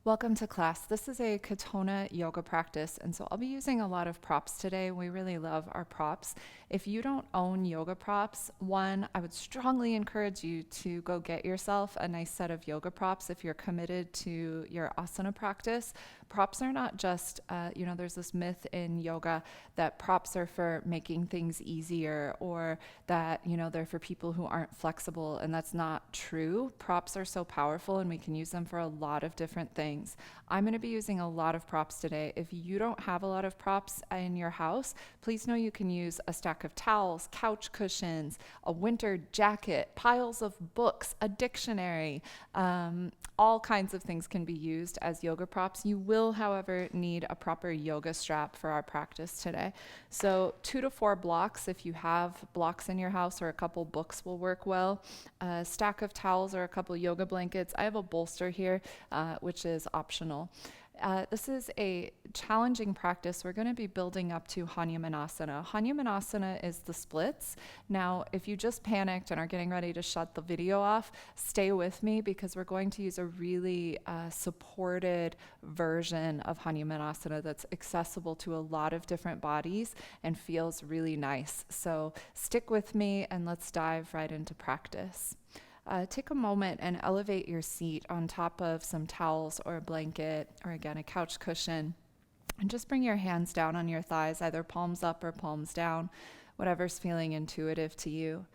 Welcome to class. This is a Katonah Yoga practice, and so I'll be using a lot of props today. We really love our props. If you don't own yoga props, one, I would strongly encourage you to go get yourself a nice set of yoga props if you're committed to your asana practice. Props are not just, there's this myth in yoga that props are for making things easier or that, they're for people who aren't flexible, and that's not true. Props are so powerful and we can use them for a lot of different things. I'm going to be using a lot of props today. If you don't have a lot of props in your house, please know you can use a stack of towels, couch cushions, a winter jacket, piles of books, a dictionary. All kinds of things can be used as yoga props. You will, however, need a proper yoga strap for our practice today. So 2 to 4 blocks, if you have blocks in your house, or a couple books will work well. A stack of towels or a couple yoga blankets. I have a bolster here, which is optional. This is a challenging practice. We're going to be building up to Hanumanasana. Hanumanasana is the splits. Now, if you just panicked and are getting ready to shut the video off, stay with me because we're going to use a really supported version of Hanumanasana that's accessible to a lot of different bodies and feels really nice. So stick with me and let's dive right into practice. Take a moment and elevate your seat on top of some towels or a blanket or again a couch cushion, and just bring your hands down on your thighs, either palms up or palms down, whatever's feeling intuitive to you.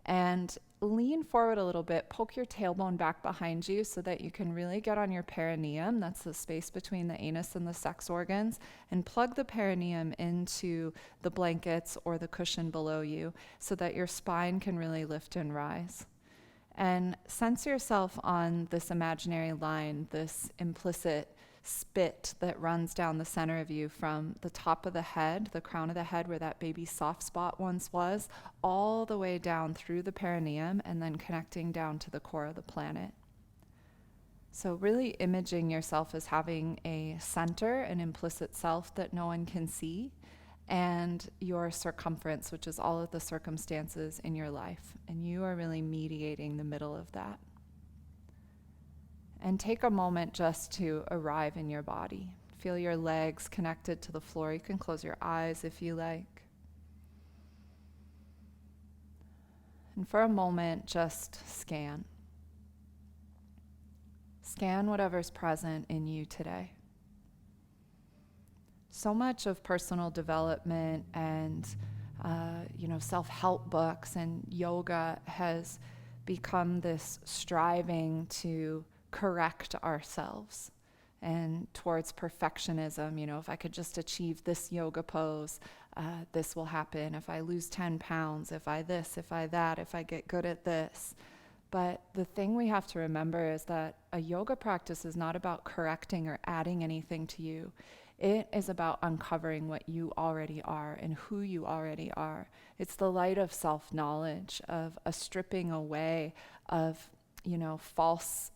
And lean forward a little bit, poke your tailbone back behind you so that you can really get on your perineum. That's the space between the anus and the sex organs, and plug the perineum into the blankets or the cushion below you so that your spine can really lift and rise. And sense yourself on this imaginary line, this implicit spit that runs down the center of you from the top of the head, the crown of the head where that baby soft spot once was, all the way down through the perineum and then connecting down to the core of the planet. So really imaging yourself as having a center, an implicit self that no one can see, and your circumference, which is all of the circumstances in your life. And you are really mediating the middle of that. And take a moment just to arrive in your body. Feel your legs connected to the floor. You can close your eyes if you like. And for a moment, just scan. Scan whatever's present in you today. So much of personal development and self-help books and yoga has become this striving to correct ourselves and towards perfectionism. If I could just achieve this yoga pose, this will happen. If I lose 10 pounds, if I this, if I that, if I get good at this. But the thing we have to remember is that a yoga practice is not about correcting or adding anything to you. It is about uncovering what you already are and who you already are. It's the light of self-knowledge, of a stripping away of, false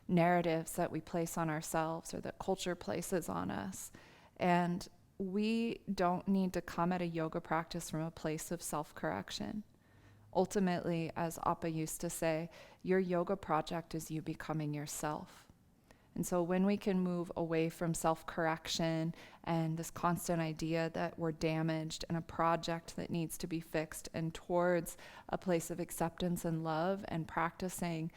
narratives that we place on ourselves or that culture places on us. And we don't need to come at a yoga practice from a place of self-correction. Ultimately, as Appa used to say, your yoga project is you becoming yourself. And so when we can move away from self-correction and this constant idea that we're damaged and a project that needs to be fixed, and towards a place of acceptance and love and practicing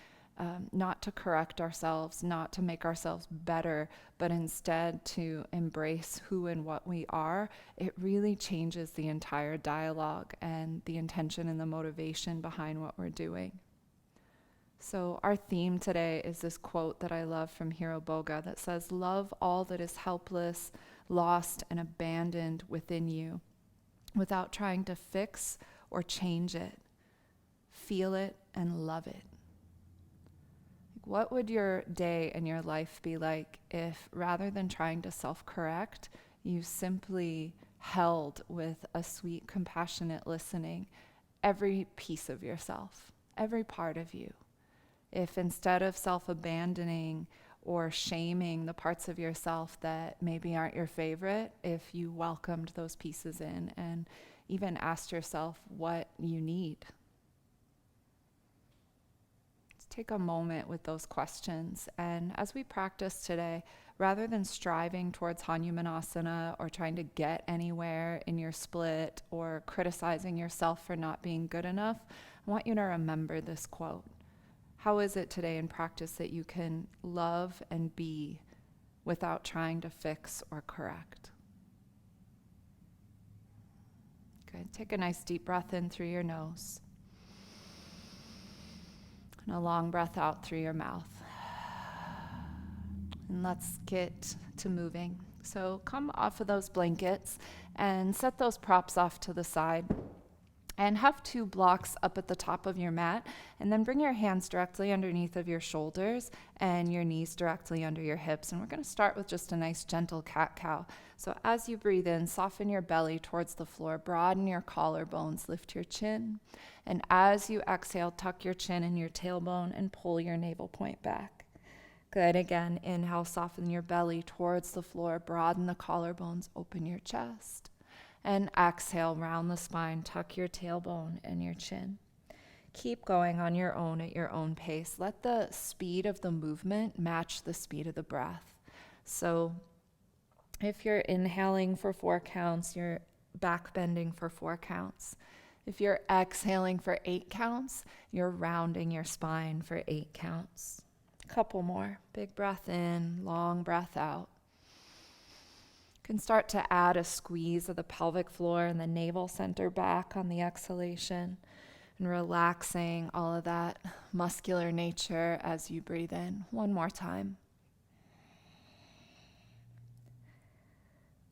not to correct ourselves, not to make ourselves better, but instead to embrace who and what we are, it really changes the entire dialogue and the intention and the motivation behind what we're doing. So our theme today is this quote that I love from Hiro Boga that says, "Love all that is helpless, lost, and abandoned within you without trying to fix or change it. Feel it and love it." What would your day and your life be like if, rather than trying to self-correct, you simply held with a sweet, compassionate listening every piece of yourself, every part of you? If instead of self-abandoning or shaming the parts of yourself that maybe aren't your favorite, if you welcomed those pieces in and even asked yourself what you need. take a moment with those questions. And as we practice today, rather than striving towards Hanumanasana or trying to get anywhere in your split or criticizing yourself for not being good enough, I want you to remember this quote. How is it today in practice that you can love and be without trying to fix or correct? Good. Take a nice deep breath in through your nose. And a long breath out through your mouth. And let's get to moving. So come off of those blankets and set those props off to the side. And have 2 blocks up at the top of your mat, and then bring your hands directly underneath of your shoulders and your knees directly under your hips. And we're going to start with just a nice gentle cat-cow. So as you breathe in, soften your belly towards the floor, broaden your collarbones, lift your chin. And as you exhale, tuck your chin in your tailbone and pull your navel point back. Good. Again, inhale, soften your belly towards the floor, broaden the collarbones, open your chest. And exhale, round the spine, tuck your tailbone and your chin. Keep going on your own at your own pace. Let the speed of the movement match the speed of the breath. So if you're inhaling for 4 counts, you're back bending for 4 counts. If you're exhaling for 8 counts, you're rounding your spine for 8 counts. A couple more. Big breath in, long breath out. Can start to add a squeeze of the pelvic floor and the navel center back on the exhalation, and relaxing all of that muscular nature as you breathe in. One more time.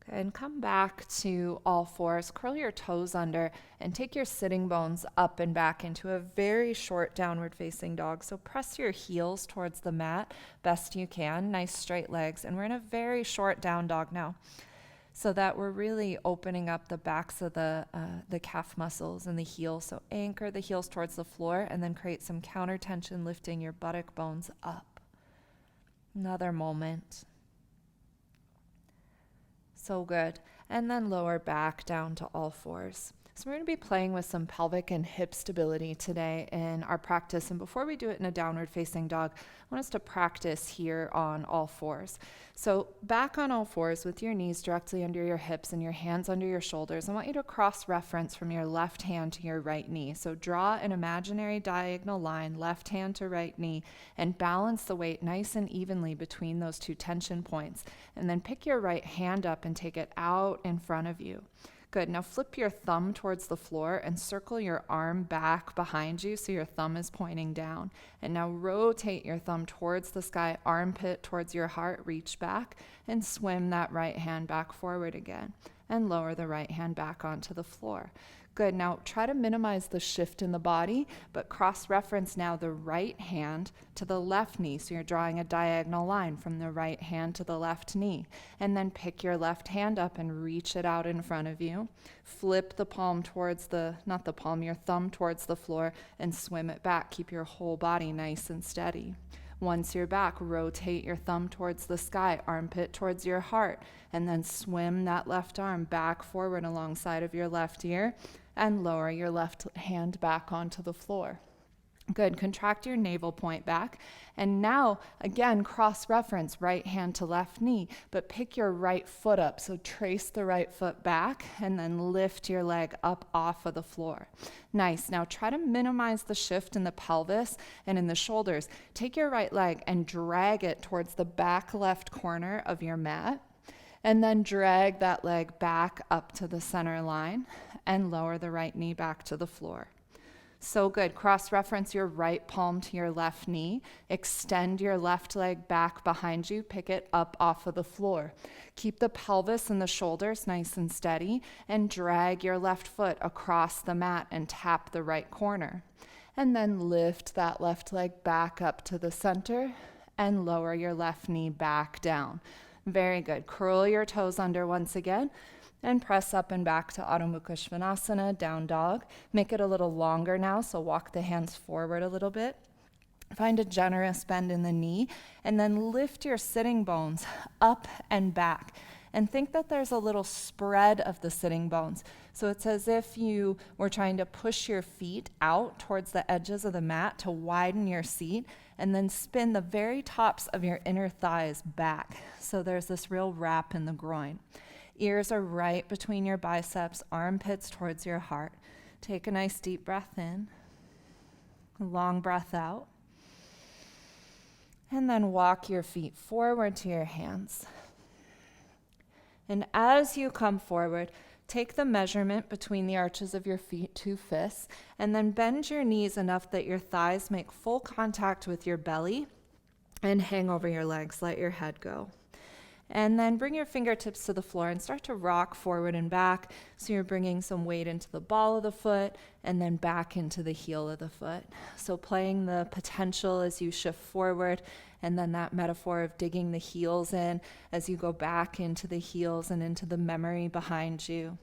Okay, and come back to all fours. Curl your toes under and take your sitting bones up and back into a very short downward facing dog. So press your heels towards the mat best you can. Nice straight legs. And we're in a very short down dog now, so that we're really opening up the backs of the calf muscles and the heels. So anchor the heels towards the floor and then create some counter tension, lifting your buttock bones up. Another moment. So good. And then lower back down to all fours. So we're going to be playing with some pelvic and hip stability today in our practice. And before we do it in a downward facing dog, I want us to practice here on all fours. So back on all fours with your knees directly under your hips and your hands under your shoulders. I want you to cross-reference from your left hand to your right knee. So draw an imaginary diagonal line, left hand to right knee, and balance the weight nice and evenly between those 2 tension points. And then pick your right hand up and take it out in front of you. Good. Now flip your thumb towards the floor and circle your arm back behind you so your thumb is pointing down. And now rotate your thumb towards the sky, armpit towards your heart, reach back and swim that right hand back forward again. And lower the right hand back onto the floor. Good. Now try to minimize the shift in the body, but cross-reference now the right hand to the left knee. So you're drawing a diagonal line from the right hand to the left knee. And then pick your left hand up and reach it out in front of you. Flip the palm towards your thumb towards the floor and swim it back. Keep your whole body nice and steady. Once you're back, rotate your thumb towards the sky, armpit towards your heart, and then swim that left arm back forward alongside of your left ear and lower your left hand back onto the floor. Good. Contract your navel point back. And now, again, cross-reference right hand to left knee, but pick your right foot up. So trace the right foot back and then lift your leg up off of the floor. Nice. Now try to minimize the shift in the pelvis and in the shoulders. Take your right leg and drag it towards the back left corner of your mat. And then drag that leg back up to the center line and lower the right knee back to the floor. So good. Cross-reference your right palm to your left knee. Extend your left leg back behind you. Pick it up off of the floor. Keep the pelvis and the shoulders nice and steady, and drag your left foot across the mat and tap the right corner. And then lift that left leg back up to the center and lower your left knee back down. Very good. Curl your toes under once again. And press up and back to Adho Mukha Svanasana, down dog. Make it a little longer now, so walk the hands forward a little bit. Find a generous bend in the knee, and then lift your sitting bones up and back. and think that there's a little spread of the sitting bones. So it's as if you were trying to push your feet out towards the edges of the mat to widen your seat, and then spin the very tops of your inner thighs back. So there's this real wrap in the groin. Ears are right between your biceps, armpits towards your heart. Take a nice deep breath in, a long breath out, and then walk your feet forward to your hands. And as you come forward, take the measurement between the arches of your feet, 2 fists, and then bend your knees enough that your thighs make full contact with your belly and hang over your legs. Let your head go. And then bring your fingertips to the floor and start to rock forward and back. So you're bringing some weight into the ball of the foot and then back into the heel of the foot. So playing the potential as you shift forward, and then that metaphor of digging the heels in as you go back into the heels and into the memory behind you.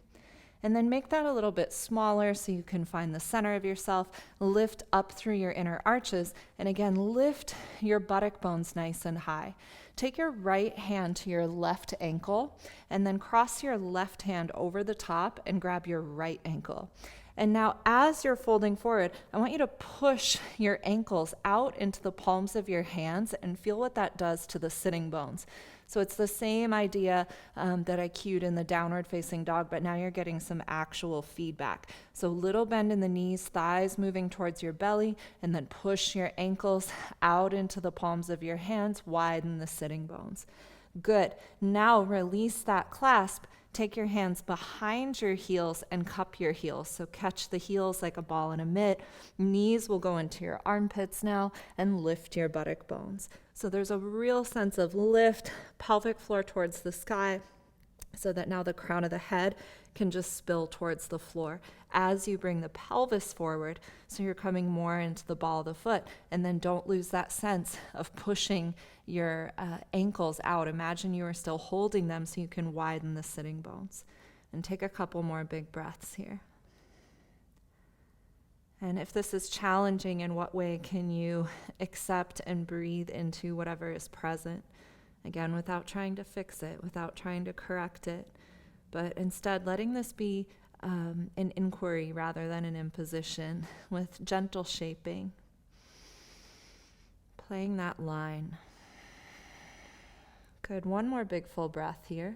And then make that a little bit smaller so you can find the center of yourself. Lift up through your inner arches, and again, lift your buttock bones nice and high. Take your right hand to your left ankle, and then cross your left hand over the top and grab your right ankle. And now as you're folding forward, I want you to push your ankles out into the palms of your hands and feel what that does to the sitting bones. So it's the same idea that I cued in the downward facing dog, but now you're getting some actual feedback. So little bend in the knees, thighs moving towards your belly, and then push your ankles out into the palms of your hands, widen the sitting bones. Good. Now release that clasp. Take your hands behind your heels and cup your heels. So catch the heels like a ball in a mitt. Knees will go into your armpits now, and lift your buttock bones. So there's a real sense of lift, pelvic floor towards the sky, so that now the crown of the head can just spill towards the floor as you bring the pelvis forward, so you're coming more into the ball of the foot. And then don't lose that sense of pushing your ankles out. Imagine you are still holding them so you can widen the sitting bones. And take a couple more big breaths here. And if this is challenging, in what way can you accept and breathe into whatever is present? Again, without trying to fix it, without trying to correct it, but instead letting this be an inquiry rather than an imposition, with gentle shaping. Playing that line. Good. One more big full breath here.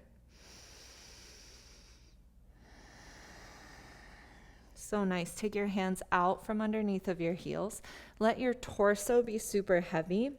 So nice. Take your hands out from underneath of your heels. Let your torso be super heavy.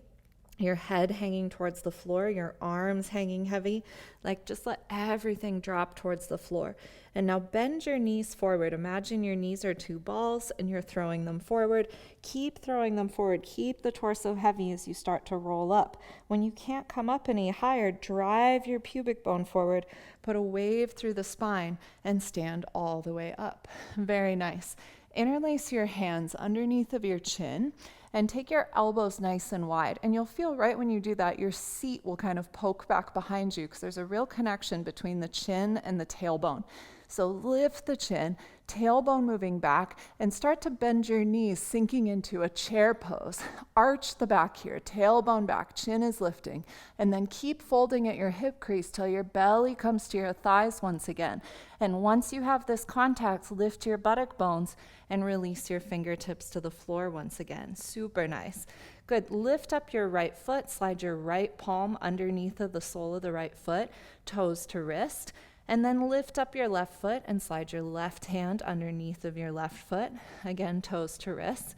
Your head hanging towards the floor, your arms hanging heavy. Like, just let everything drop towards the floor. And now bend your knees forward. Imagine your knees are 2 balls and you're throwing them forward. Keep throwing them forward. Keep the torso heavy as you start to roll up. When you can't come up any higher, drive your pubic bone forward, put a wave through the spine, and stand all the way up. Very nice. Interlace your hands underneath of your chin and take your elbows nice and wide. And you'll feel right when you do that, your seat will kind of poke back behind you, because there's a real connection between the chin and the tailbone. So lift the chin, tailbone moving back, and start to bend your knees, sinking into a chair pose. Arch the back here, tailbone back, chin is lifting, and then keep folding at your hip crease till your belly comes to your thighs once again. And once you have this contact, lift your buttock bones and release your fingertips to the floor once again. Super nice. Good. Lift up your right foot, slide your right palm underneath of the sole of the right foot, toes to wrist. And then lift up your left foot and slide your left hand underneath of your left foot. Again, toes to wrists.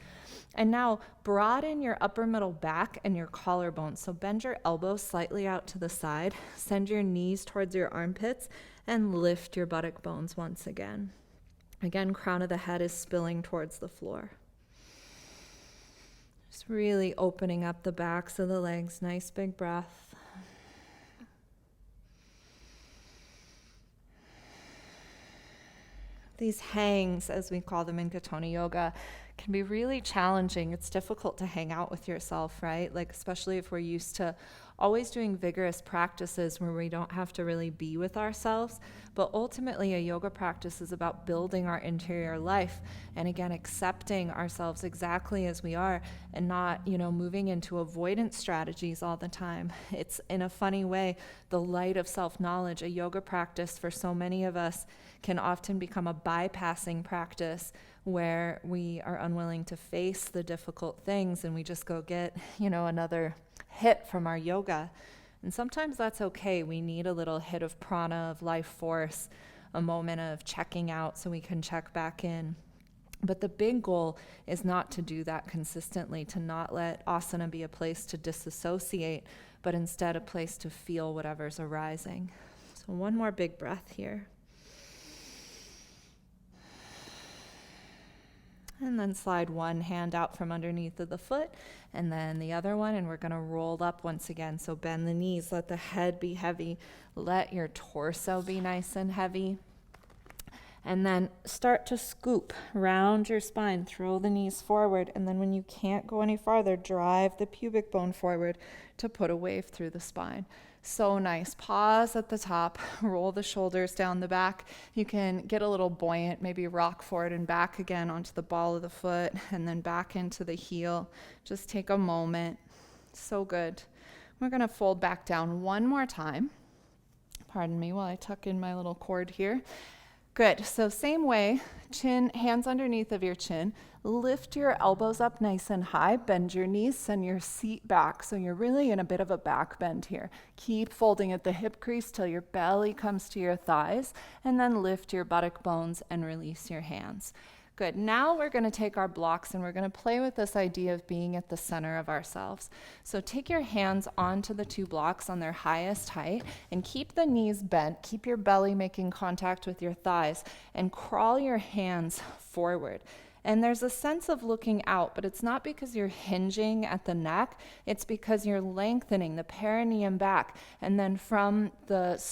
And now broaden your upper middle back and your collarbone. So bend your elbows slightly out to the side. Send your knees towards your armpits and lift your buttock bones once again. Again, crown of the head is spilling towards the floor. Just really opening up the backs of the legs. Nice big breath. These hangs, as we call them in Katonah Yoga, can be really challenging. It's difficult to hang out with yourself, right? Like, especially if we're used to always doing vigorous practices where we don't have to really be with ourselves. But ultimately, a yoga practice is about building our interior life and again, accepting ourselves exactly as we are and not, moving into avoidance strategies all the time. It's in a funny way, the light of self-knowledge, a yoga practice for so many of us can often become a bypassing practice where we are unwilling to face the difficult things and we just go get, another hit from our yoga. And sometimes that's okay. We need a little hit of prana, of life force, a moment of checking out so we can check back in. But the big goal is not to do that consistently, to not let asana be a place to disassociate, but instead a place to feel whatever's arising. So one more big breath here. And then slide one hand out from underneath of the foot and then the other one, and we're going to roll up once again. So bend the knees, let the head be heavy, let your torso be nice and heavy. And then start to scoop, round your spine, throw the knees forward, and then when you can't go any farther, drive the pubic bone forward to put a wave through the spine. So nice. Pause at the top, roll the shoulders down the back. You can get a little buoyant, maybe rock forward and back again onto the ball of the foot and then back into the heel. Just take a moment. So good. We're going to fold back down one more time. Pardon me while I tuck in my little cord here. Good. So same way, chin, hands underneath of your chin. Lift your elbows up nice and high. Bend your knees, send your seat back. So you're really in a bit of a back bend here. Keep folding at the hip crease till your belly comes to your thighs, and then lift your buttock bones and release your hands. Good. Now we're going to take our blocks and we're going to play with this idea of being at the center of ourselves. So take your hands onto the two blocks on their highest height and keep the knees bent. Keep your belly making contact with your thighs and crawl your hands forward. And there's a sense of looking out, but it's not because you're hinging at the neck. It's because you're lengthening the perineum back. And then from the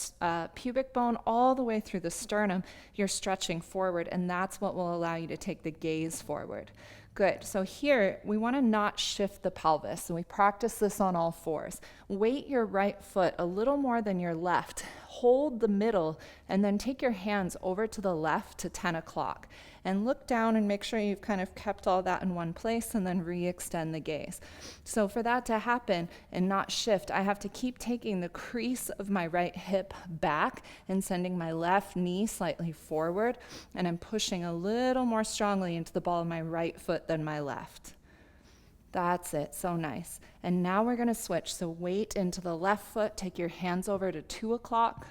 pubic bone all the way through the sternum, you're stretching forward. And that's what will allow you to take the gaze forward. Good. So here, we want to not shift the pelvis. So we practice this on all fours. Weight your right foot a little more than your left. Hold the middle, and then take your hands over to the left to 10 o'clock. And look down and make sure you've kind of kept all that in one place, and then re-extend the gaze. So for that to happen and not shift, I have to keep taking the crease of my right hip back and sending my left knee slightly forward, and I'm pushing a little more strongly into the ball of my right foot than my left. That's it. So nice. And now we're going to switch. So weight into the left foot. Take your hands over to 2 o'clock.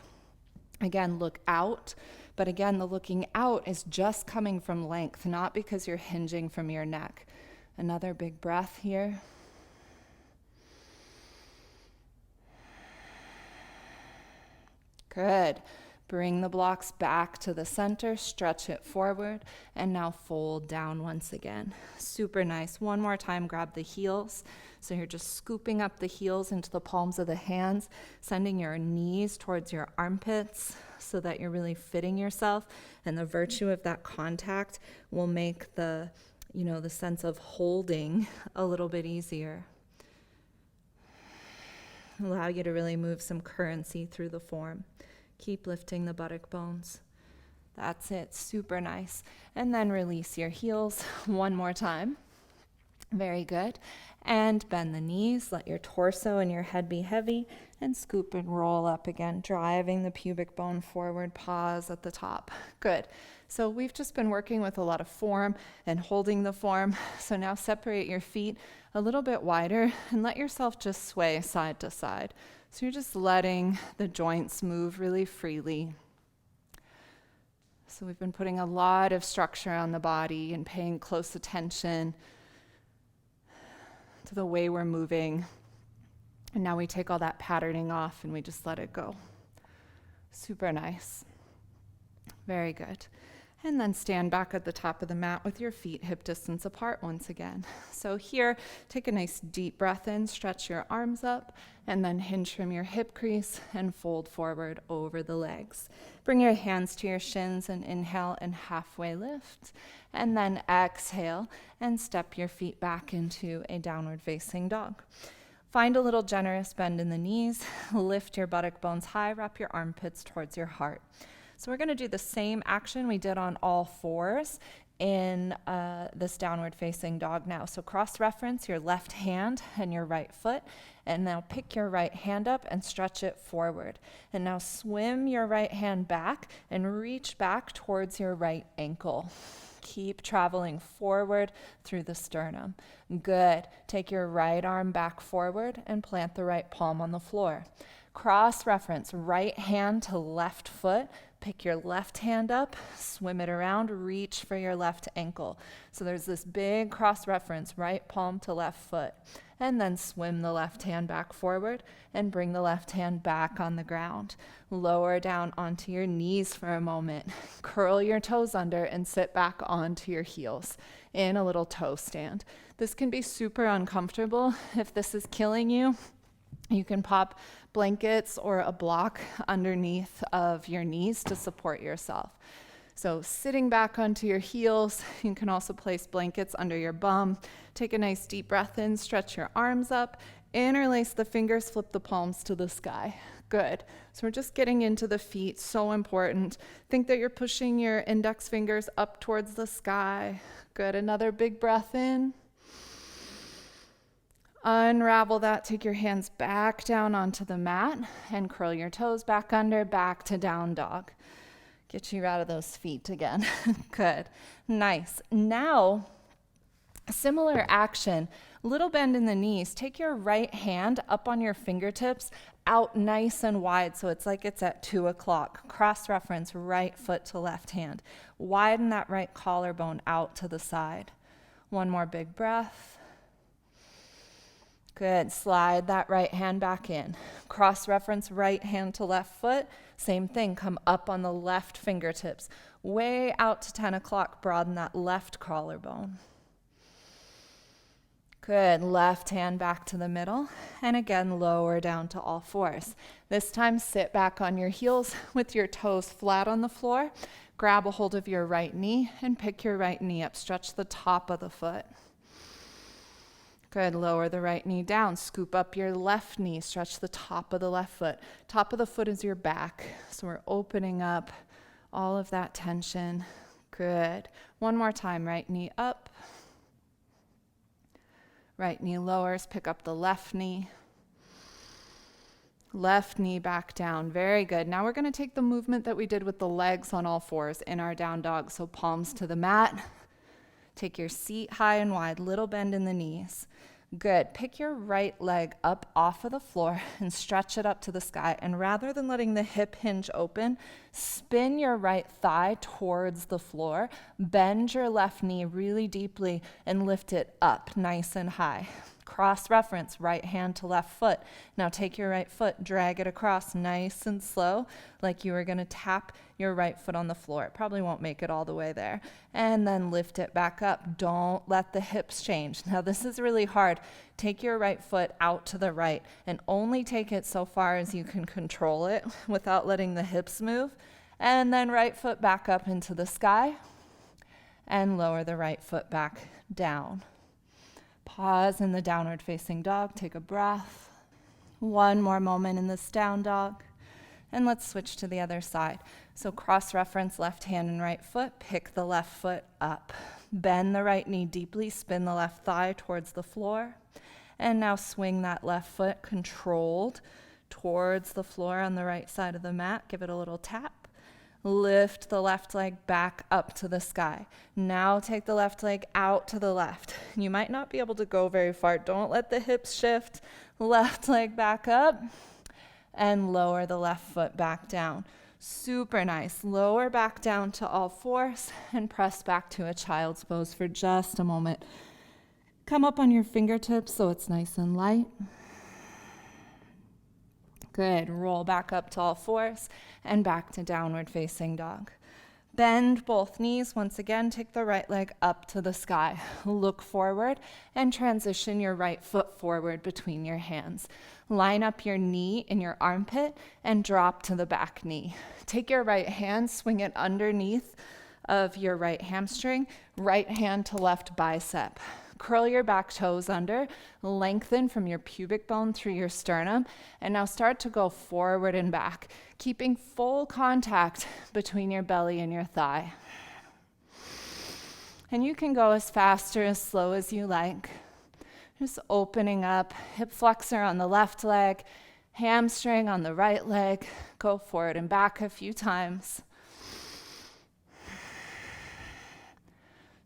Again, look out. But again, the looking out is just coming from length, not because you're hinging from your neck. Another big breath here. Good. Bring the blocks back to the center, stretch it forward, and now fold down once again. Super nice. One more time, grab the heels. So you're just scooping up the heels into the palms of the hands, sending your knees towards your armpits so that you're really fitting yourself. And the virtue of that contact will make the sense of holding a little bit easier. Allow you to really move some currency through the form. Keep lifting the buttock bones. That's it. Super nice. And then release your heels one more time. Very good. And bend the knees. Let your torso and your head be heavy. And scoop and roll up again, driving the pubic bone forward. Pause at the top. Good. So we've just been working with a lot of form and holding the form. So now separate your feet a little bit wider and let yourself just sway side to side. So you're just letting the joints move really freely. So we've been putting a lot of structure on the body and paying close attention to the way we're moving. And now we take all that patterning off and we just let it go. Super nice. Very good. And then stand back at the top of the mat with your feet hip distance apart once again. So here, take a nice deep breath in, stretch your arms up, and then hinge from your hip crease and fold forward over the legs. Bring your hands to your shins and inhale and halfway lift. And then exhale and step your feet back into a downward facing dog. Find a little generous bend in the knees, lift your buttock bones high, wrap your armpits towards your heart. So we're going to do the same action we did on all fours in this downward facing dog now. So cross-reference your left hand and your right foot, and now pick your right hand up and stretch it forward. And now swim your right hand back and reach back towards your right ankle. Keep traveling forward through the sternum. Good. Take your right arm back forward and plant the right palm on the floor. Cross-reference right hand to left foot. Pick your left hand up, swim it around, reach for your left ankle. So there's this big cross-reference, right palm to left foot. And then swim the left hand back forward and bring the left hand back on the ground. Lower down onto your knees for a moment. Curl your toes under and sit back onto your heels in a little toe stand. This can be super uncomfortable. If this is killing you, you can pop blankets or a block underneath of your knees to support yourself. So sitting back onto your heels, you can also place blankets under your bum. Take a nice deep breath in, stretch your arms up, interlace the fingers, flip the palms to the sky. Good. So we're just getting into the feet, so important. Think that you're pushing your index fingers up towards the sky. Good. Another big breath in. Unravel that, take your hands back down onto the mat and curl your toes back under, back to down dog. Get you out of those feet again. Good. Nice. Now, similar action, little bend in the knees. Take your right hand up on your fingertips, out nice and wide so it's like it's at 2 o'clock. Cross-reference right foot to left hand. Widen that right collarbone out to the side. One more big breath. Good. Slide that right hand back in. Cross-reference right hand to left foot. Same thing. Come up on the left fingertips. Way out to 10 o'clock. Broaden that left collarbone. Good. Left hand back to the middle. And again, lower down to all fours. This time, sit back on your heels with your toes flat on the floor. Grab a hold of your right knee and pick your right knee up. Stretch the top of the foot. Good. Lower the right knee down. Scoop up your left knee. Stretch the top of the left foot. Top of the foot is your back. So we're opening up all of that tension. Good. One more time. Right knee up. Right knee lowers. Pick up the left knee. Left knee back down. Very good. Now we're going to take the movement that we did with the legs on all fours in our down dog. So palms to the mat. Take your seat high and wide, little bend in the knees. Good. Pick your right leg up off of the floor and stretch it up to the sky. And rather than letting the hip hinge open, spin your right thigh towards the floor. Bend your left knee really deeply and lift it up nice and high. Cross-reference, right hand to left foot. Now take your right foot, drag it across nice and slow, like you were going to tap your right foot on the floor. It probably won't make it all the way there. And then lift it back up. Don't let the hips change. Now this is really hard. Take your right foot out to the right and only take it so far as you can control it without letting the hips move. And then right foot back up into the sky and lower the right foot back down. Pause in the downward facing dog. Take a breath. One more moment in this down dog. And let's switch to the other side. So cross-reference left hand and right foot. Pick the left foot up. Bend the right knee deeply. Spin the left thigh towards the floor. And now swing that left foot controlled towards the floor on the right side of the mat. Give it a little tap. Lift the left leg back up to the sky. Now take the left leg out to the left. You might not be able to go very far. Don't let the hips shift. Left leg back up and lower the left foot back down. Super nice. Lower back down to all fours and press back to a child's pose for just a moment. Come up on your fingertips so it's nice and light. Good. Roll back up to all fours and back to downward facing dog. Bend both knees. Once again, take the right leg up to the sky. Look forward and transition your right foot forward between your hands. Line up your knee in your armpit and drop to the back knee. Take your right hand, swing it underneath of your right hamstring, right hand to left bicep. Curl your back toes under, lengthen from your pubic bone through your sternum, and now start to go forward and back, keeping full contact between your belly and your thigh. And you can go as fast or as slow as you like. Just opening up, hip flexor on the left leg, hamstring on the right leg. Go forward and back a few times.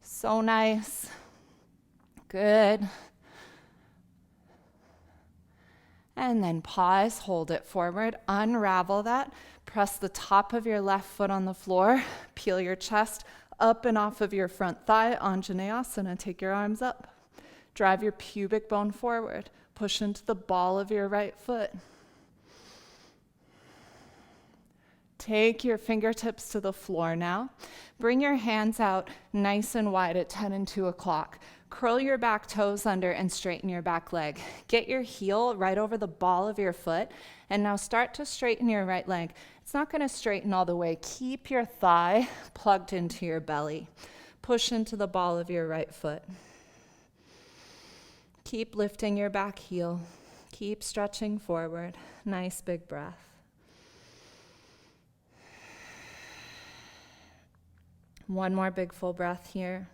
So nice. Good. And then pause, hold it forward, unravel that, press the top of your left foot on the floor, peel your chest up and off of your front thigh, Untitled. Take your arms up. Drive your pubic bone forward. Push into the ball of your right foot. Take your fingertips to the floor now. Bring your hands out nice and wide at 10 and 2 o'clock. Curl your back toes under and straighten your back leg. Get your heel right over the ball of your foot, and now start to straighten your right leg. It's not going to straighten all the way. Keep your thigh plugged into your belly. Push into the ball of your right foot. Keep lifting your back heel. Keep stretching forward. Nice big breath. One more big full breath here.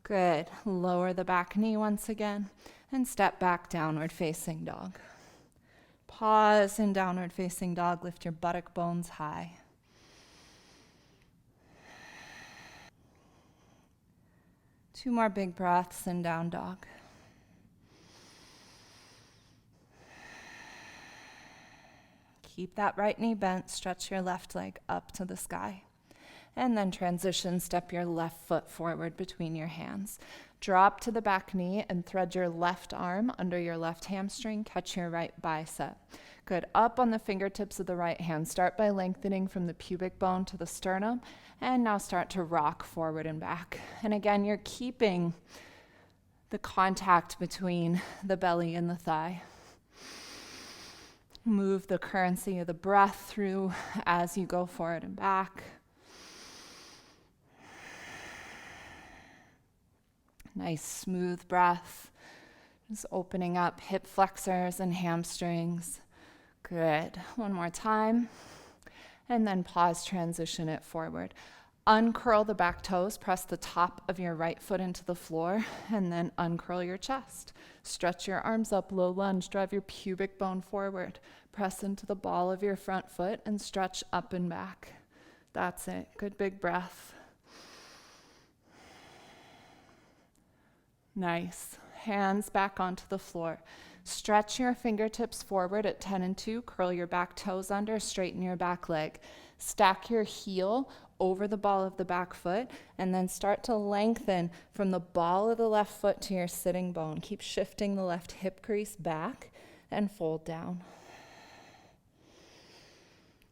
Good. Lower the back knee once again and step back, downward facing dog. Pause in downward facing dog. Lift your buttock bones high. Two more big breaths in down dog. Keep that right knee bent. Stretch your left leg up to the sky. And then transition, step your left foot forward between your hands. Drop to the back knee and thread your left arm under your left hamstring. Catch your right bicep. Good. Up on the fingertips of the right hand. Start by lengthening from the pubic bone to the sternum. And now start to rock forward and back. And again, you're keeping the contact between the belly and the thigh. Move the currency of the breath through as you go forward and back. Nice smooth breath. Just opening up hip flexors and hamstrings. Good. One more time. And then pause, transition it forward. Uncurl the back toes, press the top of your right foot into the floor, and then uncurl your chest. Stretch your arms up, low lunge, drive your pubic bone forward. Press into the ball of your front foot and stretch up and back. That's it. Good big breath. Nice. Hands back onto the floor. Stretch your fingertips forward at 10 and 2. Curl your back toes under. Straighten your back leg. Stack your heel over the ball of the back foot, and then start to lengthen from the ball of the left foot to your sitting bone. Keep shifting the left hip crease back and fold down.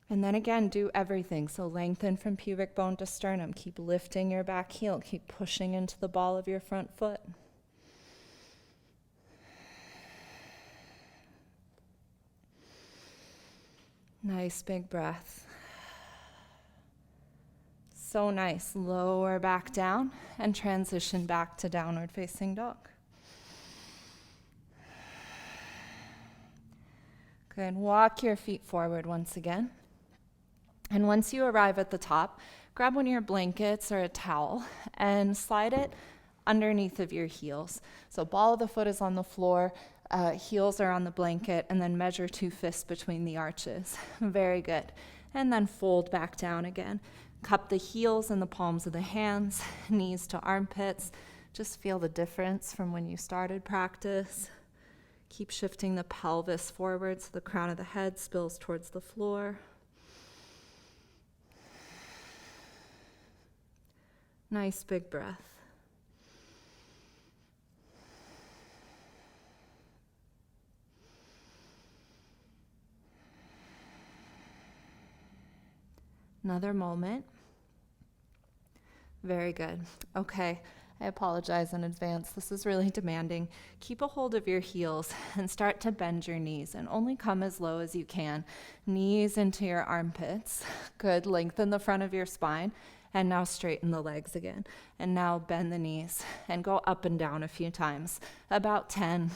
And then again, do everything. So lengthen from pubic bone to sternum. Keep lifting your back heel. Keep pushing into the ball of your front foot. Nice big breath. So nice. Lower back down and transition back to downward facing dog. Good. Walk your feet forward once again. And once you arrive at the top, grab one of your blankets or a towel and slide it underneath of your heels. So ball of the foot is on the floor, heels are on the blanket, and then measure 2 fists between the arches. Very good. And then fold back down again. Cup the heels in the palms of the hands, knees to armpits. Just feel the difference from when you started practice. Keep shifting the pelvis forward so the crown of the head spills towards the floor. Nice big breath. Another moment. Very good. Okay, I apologize in advance. This is really demanding. Keep a hold of your heels and start to bend your knees and only come as low as you can. Knees into your armpits. Good. Lengthen the front of your spine And now straighten the legs again. And now bend the knees and go up and down a few times, about 10.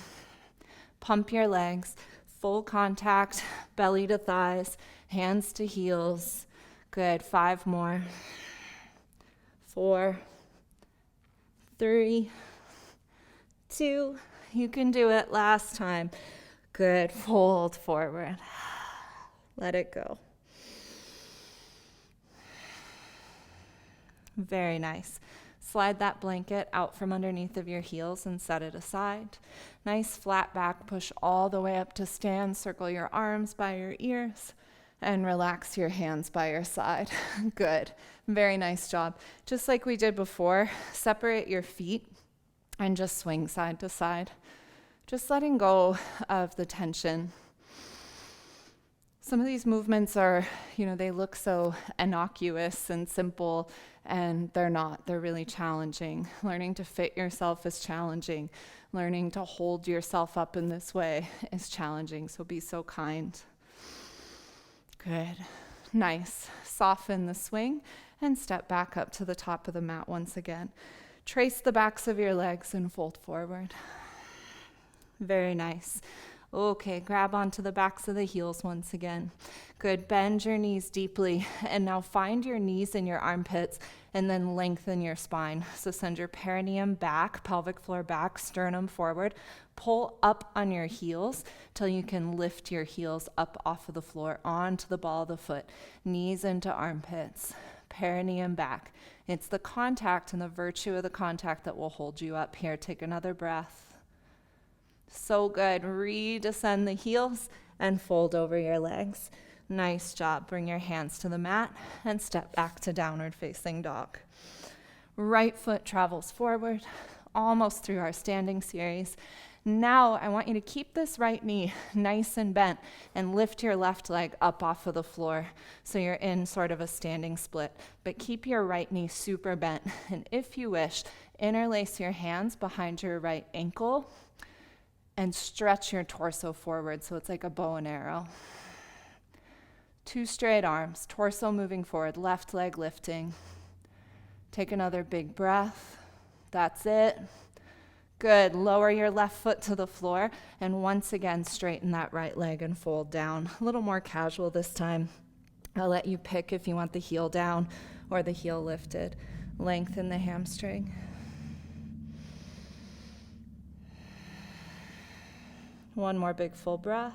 Pump your legs, full contact, belly to thighs, hands to heels. Good, 5 more. 4, 3, 2, you can do it. Last time. Good, fold forward. Let it go. Very nice. Slide that blanket out from underneath of your heels and set it aside. Nice flat back, push all the way up to stand. Circle your arms by your ears and relax your hands by your side. Good. Very nice job. Just like we did before, separate your feet and just swing side to side. Just letting go of the tension. Some of these movements are, they look so innocuous and simple, and they're not. They're really challenging. Learning to fit yourself is challenging. Learning to hold yourself up in this way is challenging, so be so kind. Good. Nice. Soften the swing and step back up to the top of the mat once again. Trace the backs of your legs and fold forward. Very nice. Okay, grab onto the backs of the heels once again. Good, bend your knees deeply, and now find your knees in your armpits, and then lengthen your spine. So send your perineum back, pelvic floor back, sternum forward. Pull up on your heels till you can lift your heels up off of the floor onto the ball of the foot. Knees into armpits, perineum back. It's the contact and the virtue of the contact that will hold you up here. Take another breath. So good. Redescend the heels and fold over your legs. Nice job. Bring your hands to the mat and step back to downward facing dog. Right foot travels forward, almost through our standing series. Now I want you to keep this right knee nice and bent and lift your left leg up off of the floor so you're in sort of a standing split. But keep your right knee super bent. And if you wish, interlace your hands behind your right ankle and stretch your torso forward so it's like a bow and arrow. 2 straight arms, torso moving forward, left leg lifting. Take another big breath. That's it. Good. Lower your left foot to the floor and once again straighten that right leg and fold down. A little more casual this time. I'll let you pick if you want the heel down or the heel lifted. Lengthen the hamstring. One more big full breath.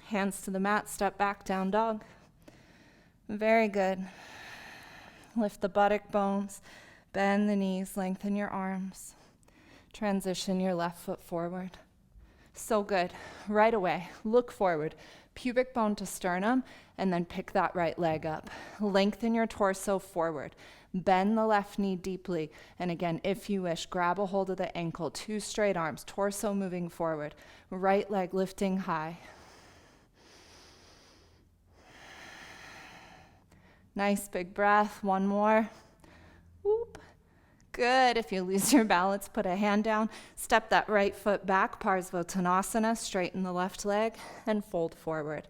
Hands to the mat, step back, down dog. Very good. Lift the buttock bones, bend the knees, lengthen your arms. Transition your left foot forward. So good. Right away, look forward. Pubic bone to sternum, and then pick that right leg up. Lengthen your torso forward. Bend the left knee deeply. And again, if you wish, grab a hold of the ankle. 2 straight arms, torso moving forward. Right leg lifting high. Nice big breath. One more. Whoop. Good. If you lose your balance, put a hand down. Step that right foot back, Pashimottanasana. Straighten the left leg and fold forward.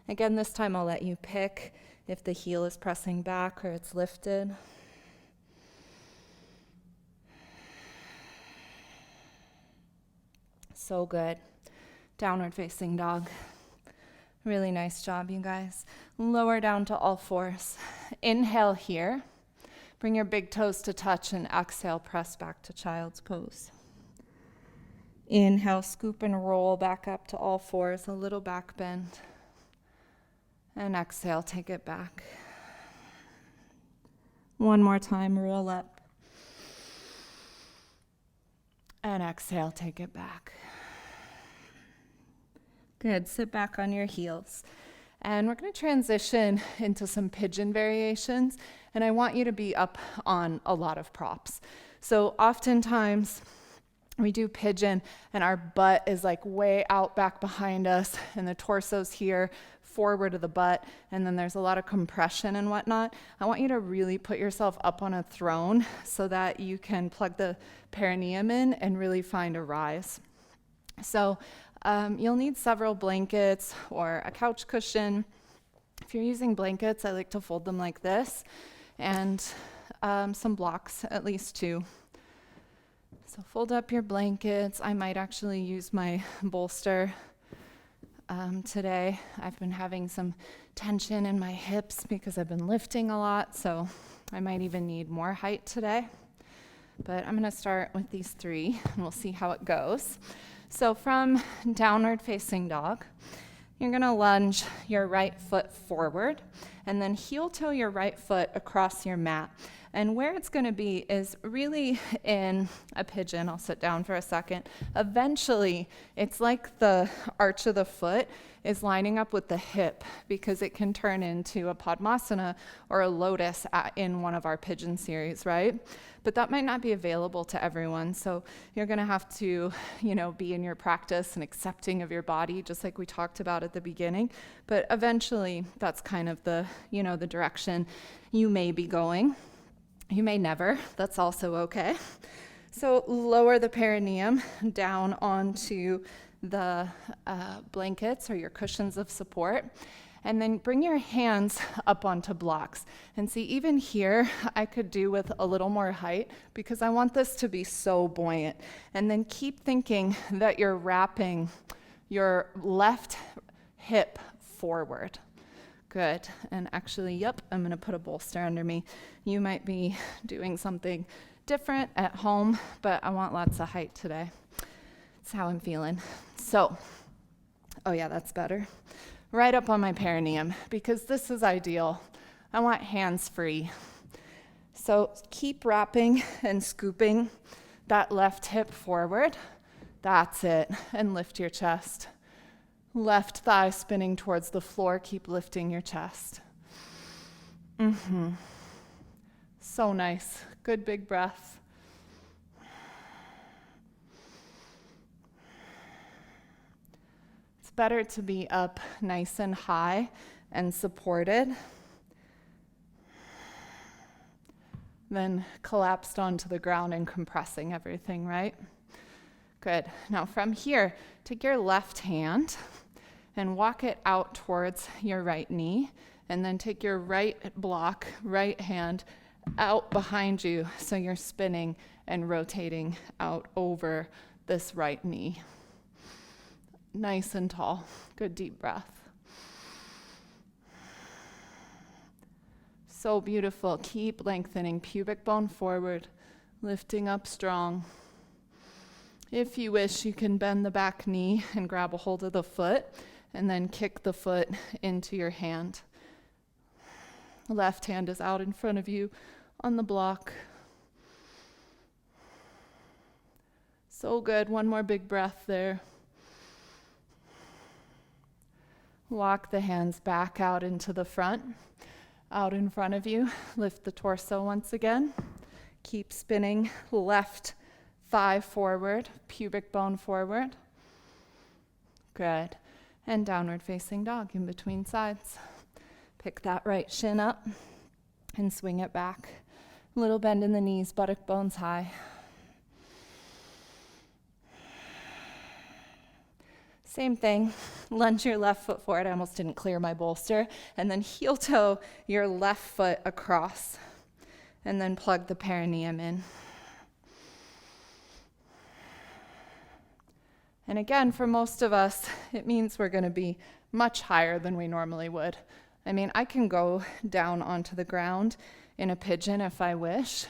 Again, this time I'll let you pick if the heel is pressing back or it's lifted. So good. Downward facing dog. Really nice job, you guys. Lower down to all fours. Inhale here. Bring your big toes to touch and exhale, press back to child's pose. Inhale, scoop and roll back up to all fours, a little back bend. And exhale, take it back. One more time, roll up. And exhale, take it back. Good, sit back on your heels. And we're going to transition into some pigeon variations. And I want you to be up on a lot of props. So oftentimes we do pigeon and our butt is like way out back behind us and the torso's here forward of the butt, and then there's a lot of compression and whatnot. I want you to really put yourself up on a throne so that you can plug the perineum in and really find a rise. So you'll need several blankets or a couch cushion. If you're using blankets, I like to fold them like this, and some blocks, at least 2. So fold up your blankets. I might actually use my bolster today. I've been having some tension in my hips because I've been lifting a lot, so I might even need more height today. But I'm going to start with these 3, and we'll see how it goes. So from downward facing dog, you're going to lunge your right foot forward, and then heel-toe your right foot across your mat. And where it's going to be is really in a pigeon. I'll sit down for a second. Eventually, it's like the arch of the foot is lining up with the hip, because it can turn into a Padmasana or a lotus in one of our pigeon series, right? But that might not be available to everyone. So you're going to have to, be in your practice and accepting of your body, just like we talked about at the beginning. But eventually, that's kind of the direction you may be going. You may never. That's also okay. So lower the perineum down onto the blankets or your cushions of support, and then bring your hands up onto blocks. And see, even here, I could do with a little more height because I want this to be so buoyant. And then keep thinking that you're wrapping your left hip forward. Good. And actually, I'm going to put a bolster under me. You might be doing something different at home, but I want lots of height today. That's how I'm feeling. So, that's better. Right up on my perineum, because this is ideal. I want hands free. So keep wrapping and scooping that left hip forward. That's it. And lift your chest. Left thigh spinning towards the floor. Keep lifting your chest. So nice. Good big breath. It's better to be up nice and high and supported than collapsed onto the ground and compressing everything, right? Good. Now from here, take your left hand and walk it out towards your right knee, and then take your right hand out behind you, so you're spinning and rotating out over this right knee. Nice and tall. Good deep breath. So beautiful. Keep lengthening pubic bone forward, lifting up strong. If you wish, you can bend the back knee and grab a hold of the foot, and then kick the foot into your hand. The left hand is out in front of you on the block. So good. One more big breath there. Walk the hands back out into the front, out in front of you. Lift the torso once again. Keep spinning left thigh forward, pubic bone forward. Good. And downward facing dog in between sides. Pick that right shin up and swing it back. Little bend in the knees, buttock bones high. Same thing. Lunge your left foot forward. I almost didn't clear my bolster. And then heel toe your left foot across. And then plug the perineum in. And again, for most of us, it means we're going to be much higher than we normally would. I mean, I can go down onto the ground in a pigeon if I wish,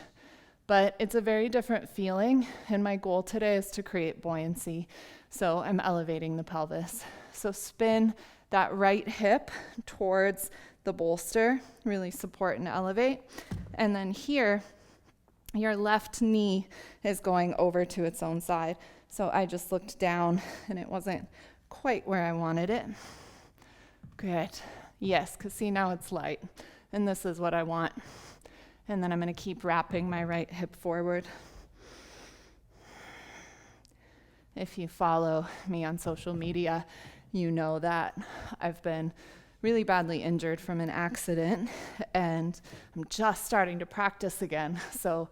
but it's a very different feeling, and my goal today is to create buoyancy. So I'm elevating the pelvis. So spin that right hip towards the bolster, really support and elevate. And then here, your left knee is going over to its own side. So I just looked down and it wasn't quite where I wanted it. Good. Yes, because see, now it's light. And this is what I want. And then I'm going to keep wrapping my right hip forward. If you follow me on social media, you know that I've been really badly injured from an accident, and I'm just starting to practice again. So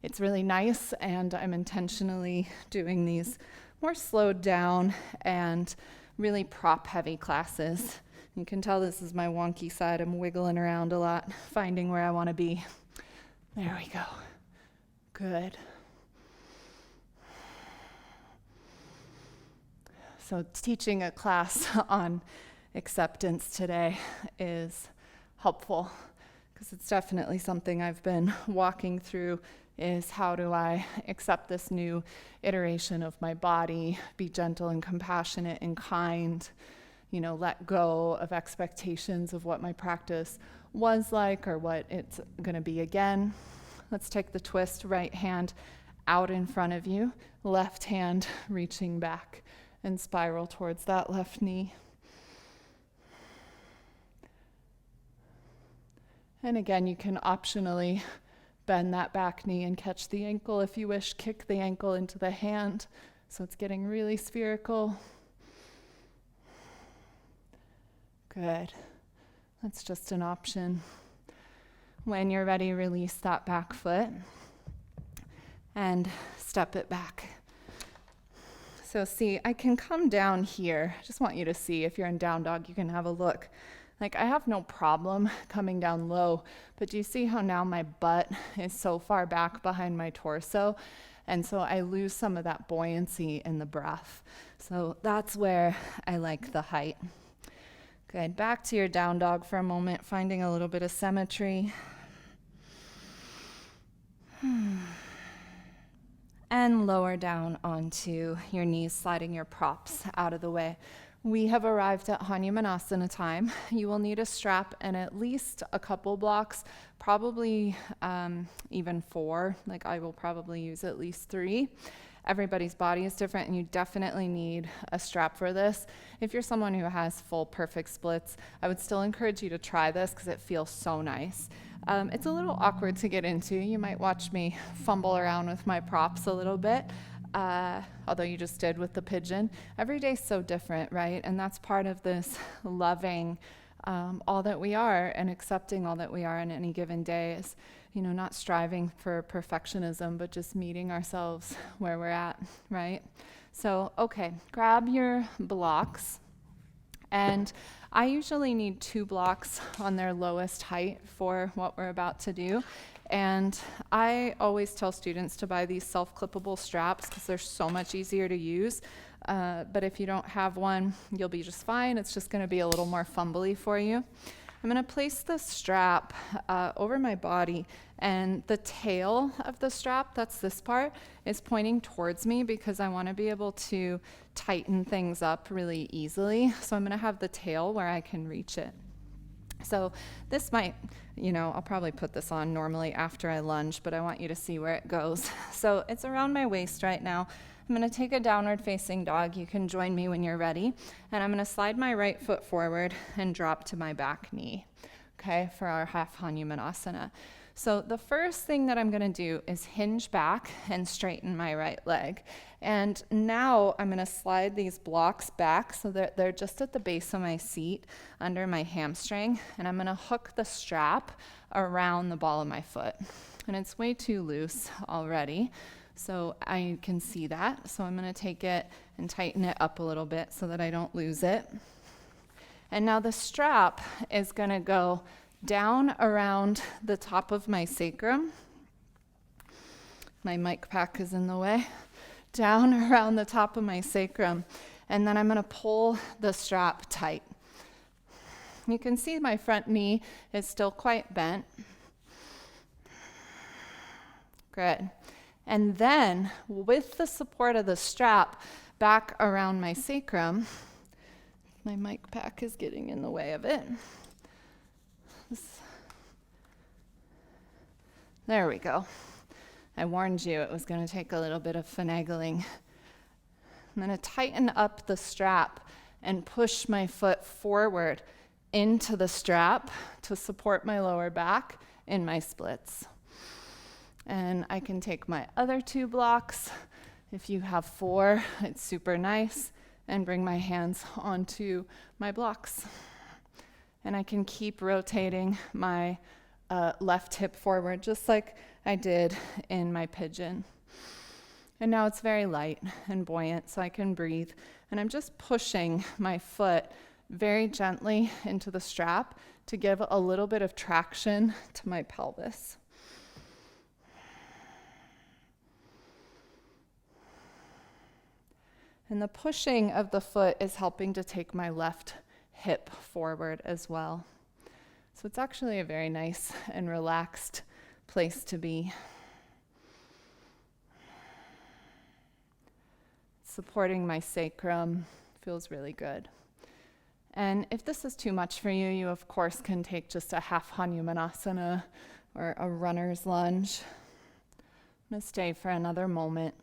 it's really nice, and I'm intentionally doing these more slowed down and really prop heavy classes You can tell this is my wonky side. I'm wiggling around a lot, finding where I want to be. There we go. Good. So teaching a class on acceptance today is helpful because it's definitely something I've been walking through, is how do I accept this new iteration of my body, be gentle and compassionate and kind, let go of expectations of what my practice was like or what it's going to be again. Let's take the twist, right hand out in front of you, left hand reaching back and spiral towards that left knee. And again, you can optionally bend that back knee and catch the ankle if you wish, kick the ankle into the hand so it's getting really spherical. Good. That's just an option. When you're ready, release that back foot and step it back. So see, I can come down here. I just want you to see, if you're in down dog, you can have a look. Like, I have no problem coming down low, but do you see how now my butt is so far back behind my torso? And so I lose some of that buoyancy in the breath. So that's where I like the height. Good. Back to your down dog for a moment, finding a little bit of symmetry. And lower down onto your knees, sliding your props out of the way. We have arrived at Hanumanasana time. You will need a strap and at least a couple blocks, probably even 4. Like, I will probably use at least 3. Everybody's body is different, and you definitely need a strap for this. If you're someone who has full perfect splits, I would still encourage you to try this because it feels so nice. It's a little awkward to get into. You might watch me fumble around with my props a little bit, although you just did with the pigeon. Every day's so different, right? And that's part of this loving all that we are and accepting all that we are in any given day, is, not striving for perfectionism, but just meeting ourselves where we're at, right? So, okay, grab your blocks. And I usually need 2 blocks on their lowest height for what we're about to do. And I always tell students to buy these self-clippable straps because they're so much easier to use. But if you don't have one, you'll be just fine. It's just going to be a little more fumbly for you. I'm going to place the strap over my body, and the tail of the strap, that's this part, is pointing towards me because I want to be able to tighten things up really easily. So I'm going to have the tail where I can reach it. So this might, I'll probably put this on normally after I lunge, but I want you to see where it goes. So it's around my waist right now. I'm going to take a downward facing dog. You can join me when you're ready. And I'm going to slide my right foot forward and drop to my back knee, okay, for our half Hanumanasana. So the first thing that I'm going to do is hinge back and straighten my right leg. And now I'm going to slide these blocks back so that they're just at the base of my seat under my hamstring. And I'm going to hook the strap around the ball of my foot. And it's way too loose already, so I can see that. So I'm going to take it and tighten it up a little bit so that I don't lose it. And now the strap is going to go down around the top of my sacrum. My mic pack is in the way. Down around the top of my sacrum. And then I'm going to pull the strap tight. You can see my front knee is still quite bent. Good. And then, with the support of the strap back around my sacrum, my mic pack is getting in the way of it. There we go. I warned you it was going to take a little bit of finagling. I'm going to tighten up the strap and push my foot forward into the strap to support my lower back in my splits. And I can take my other 2 blocks. If you have 4, it's super nice. And bring my hands onto my blocks. And I can keep rotating my left hip forward, just like I did in my pigeon. And now it's very light and buoyant, so I can breathe. And I'm just pushing my foot very gently into the strap to give a little bit of traction to my pelvis. And the pushing of the foot is helping to take my left hip forward as well. So it's actually a very nice and relaxed place to be. Supporting my sacrum feels really good. And if this is too much for you, you of course can take just a half Hanumanasana or a runner's lunge. I'm going to stay for another moment.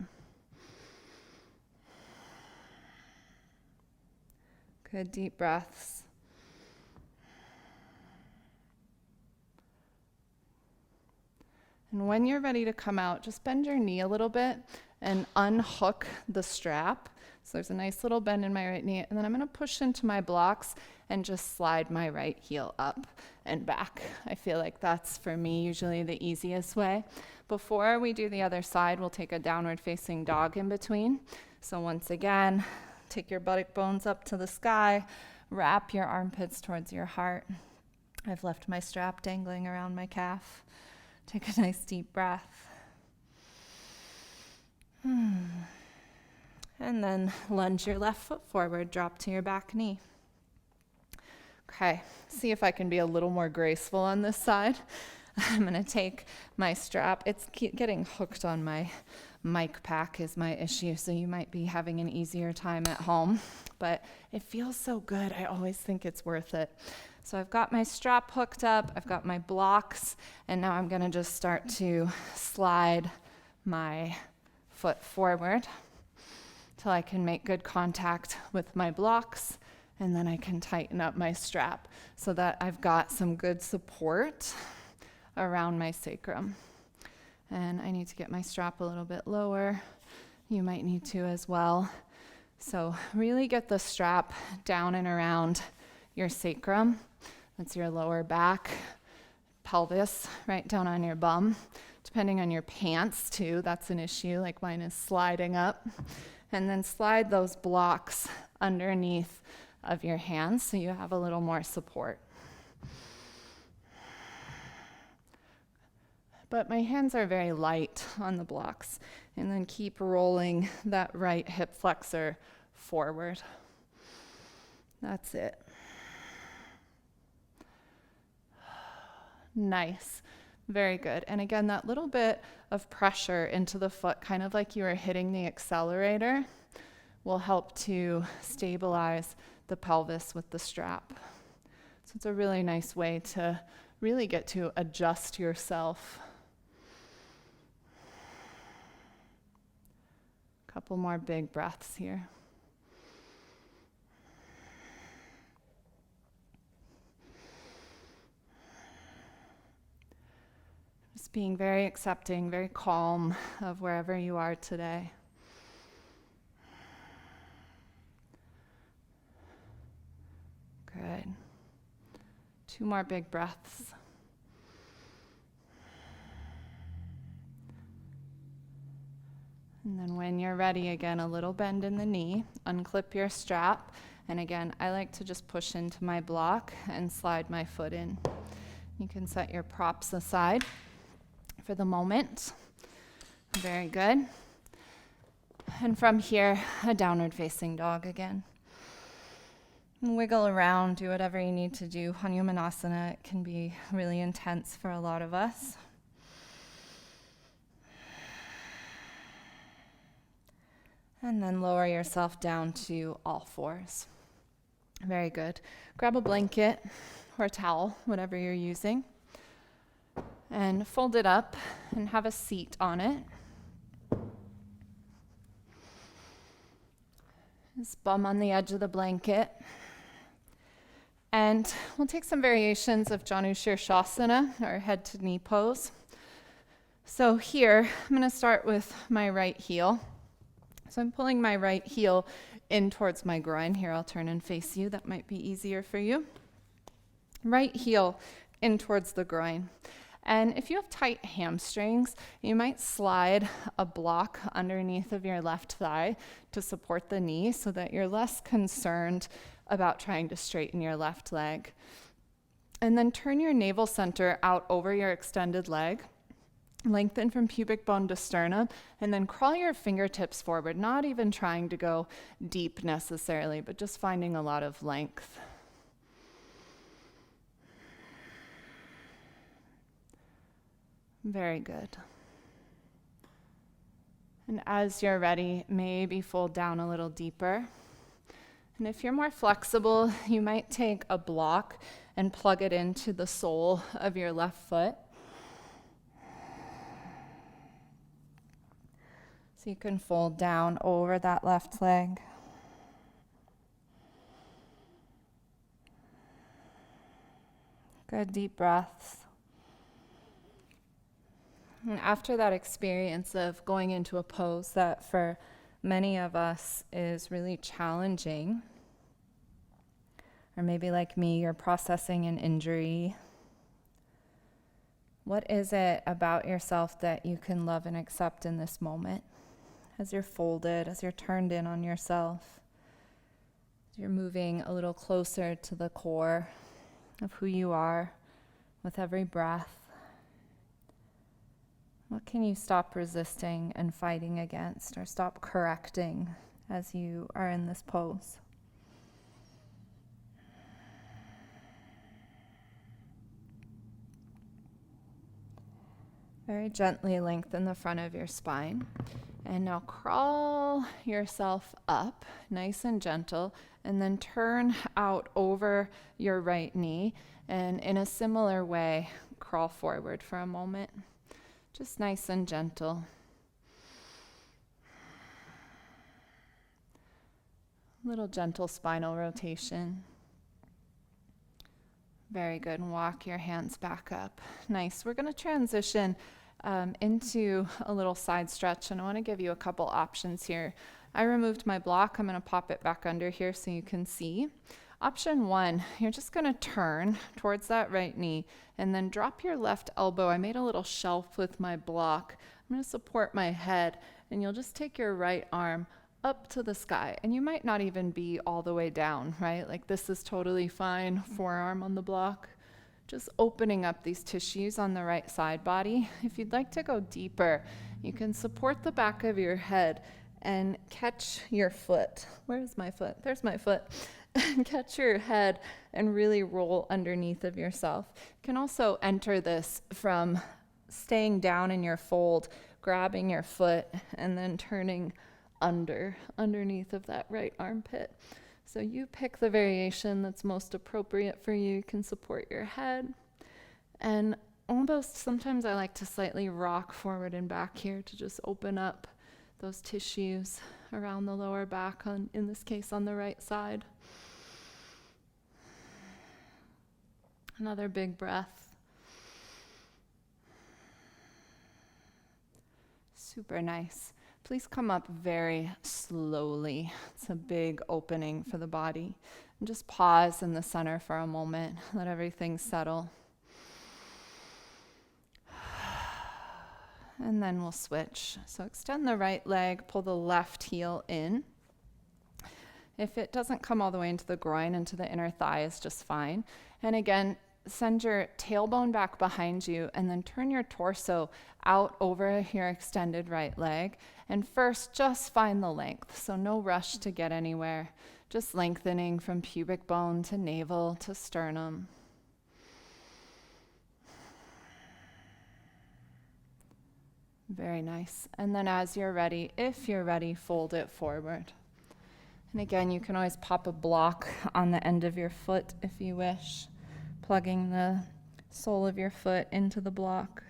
Good deep breaths. And when you're ready to come out, just bend your knee a little bit and unhook the strap. So there's a nice little bend in my right knee, and then I'm going to push into my blocks and just slide my right heel up and back. I feel like that's, for me, usually the easiest way. Before we do the other side, we'll take a downward facing dog in between. So once again, take your buttock bones up to the sky, wrap your armpits towards your heart. I've left my strap dangling around my calf. Take a nice deep breath. And then lunge your left foot forward, drop to your back knee. Okay, see if I can be a little more graceful on this side. I'm going to take my strap. It's getting hooked on my mic pack is my issue, so you might be having an easier time at home, but it feels so good. I always think it's worth it. So I've got my strap hooked up, I've got my blocks, and now I'm going to just start to slide my foot forward till I can make good contact with my blocks, and then I can tighten up my strap so that I've got some good support around my sacrum. And I need to get my strap a little bit lower. You might need to as well. So really get the strap down and around your sacrum. That's your lower back, pelvis, right down on your bum. Depending on your pants too, that's an issue, like mine is sliding up. And then slide those blocks underneath of your hands so you have a little more support. But my hands are very light on the blocks. And then keep rolling that right hip flexor forward. That's it. Nice. Very good. And again, that little bit of pressure into the foot, kind of like you were hitting the accelerator, will help to stabilize the pelvis with the strap. So it's a really nice way to really get to adjust yourself. Couple more big breaths here. Just being very accepting, very calm of wherever you are today. Good. 2 more big breaths. And then when you're ready, again, a little bend in the knee, unclip your strap. And again, I like to just push into my block and slide my foot in. You can set your props aside for the moment. Very good. And from here, a downward facing dog again. And wiggle around, do whatever you need to do. Hanumanasana can be really intense for a lot of us. And then lower yourself down to all fours. Very good. Grab a blanket or a towel, whatever you're using, and fold it up and have a seat on it. Just bum on the edge of the blanket. And we'll take some variations of Janu Shirshasana, or head to knee pose. So here, I'm going to start with my right heel. So I'm pulling my right heel in towards my groin. Here, I'll turn and face you. That might be easier for you. Right heel in towards the groin. And if you have tight hamstrings, you might slide a block underneath of your left thigh to support the knee so that you're less concerned about trying to straighten your left leg. And then turn your navel center out over your extended leg. Lengthen from pubic bone to sternum, and then crawl your fingertips forward, not even trying to go deep necessarily, but just finding a lot of length. Very good. And as you're ready, maybe fold down a little deeper. And if you're more flexible, you might take a block and plug it into the sole of your left foot. So you can fold down over that left leg. Good deep breaths. And after that experience of going into a pose that for many of us is really challenging, or maybe like me, you're processing an injury, what is it about yourself that you can love and accept in this moment? As you're folded, as you're turned in on yourself, as you're moving a little closer to the core of who you are with every breath. What can you stop resisting and fighting against, or stop correcting as you are in this pose? Very gently lengthen the front of your spine. And now crawl yourself up, nice and gentle, and then turn out over your right knee. And in a similar way, crawl forward for a moment. Just nice and gentle. Little gentle spinal rotation. Very good. And walk your hands back up. Nice. We're going to transition into a little side stretch, and I want to give you a couple options here. I removed my block. I'm going to pop it back under here so you can see. Option 1, you're just going to turn towards that right knee and then drop your left elbow. I made a little shelf with my block. I'm going to support my head, and you'll just take your right arm up to the sky, and you might not even be all the way down, right? Like this is totally fine, forearm on the block. Just opening up these tissues on the right side body. If you'd like to go deeper, you can support the back of your head and catch your foot. Where's my foot? There's my foot. Catch your head and really roll underneath of yourself. You can also enter this from staying down in your fold, grabbing your foot, and then turning underneath of that right armpit. So you pick the variation that's most appropriate for you. You can support your head. And almost sometimes I like to slightly rock forward and back here to just open up those tissues around the lower back, in this case on the right side. Another big breath. Super nice. Please come up very slowly. It's a big opening for the body. And just pause in the center for a moment. Let everything settle. And then we'll switch. So extend the right leg, pull the left heel in. If it doesn't come all the way into the groin, into the inner thigh is just fine. And again, send your tailbone back behind you and then turn your torso out over your extended right leg. And first, just find the length. So no rush to get anywhere. Just lengthening from pubic bone to navel to sternum. Very nice. And then as you're ready, if you're ready, fold it forward. And again, you can always pop a block on the end of your foot if you wish, plugging the sole of your foot into the block.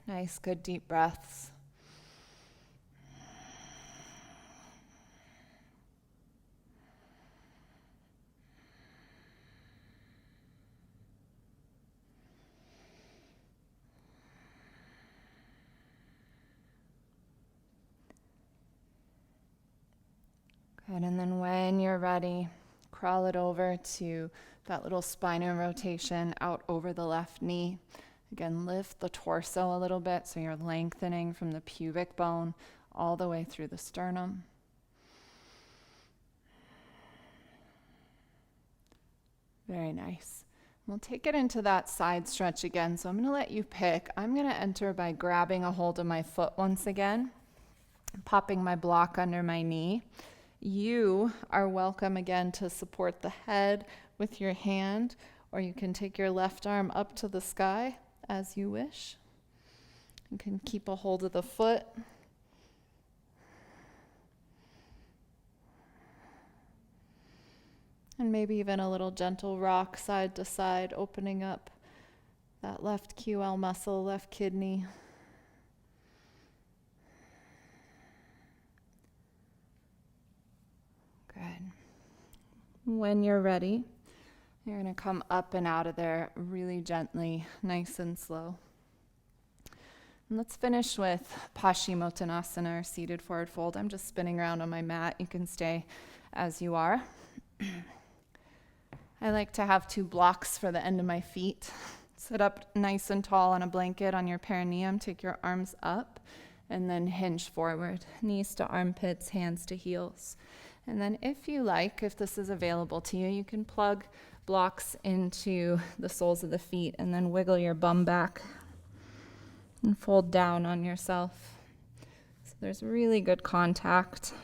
Nice, good deep breaths. Good, and then when you're ready, crawl it over to that little spinal rotation out over the left knee. Again, lift the torso a little bit so you're lengthening from the pubic bone all the way through the sternum. Very nice. We'll take it into that side stretch again. So I'm going to let you pick. I'm going to enter by grabbing a hold of my foot once again, popping my block under my knee. You are welcome again to support the head with your hand, or you can take your left arm up to the sky as you wish. You can keep a hold of the foot. And maybe even a little gentle rock side to side, opening up that left QL muscle, left kidney. Good. When you're ready, you're going to come up and out of there really gently, nice and slow. And let's finish with Pashimottanasana, or seated forward fold. I'm just spinning around on my mat. You can stay as you are. I like to have 2 blocks for the end of my feet. Sit up nice and tall on a blanket on your perineum. Take your arms up and then hinge forward. Knees to armpits, hands to heels. And then if you like, if this is available to you, you can plug blocks into the soles of the feet and then wiggle your bum back and fold down on yourself. So there's really good contact.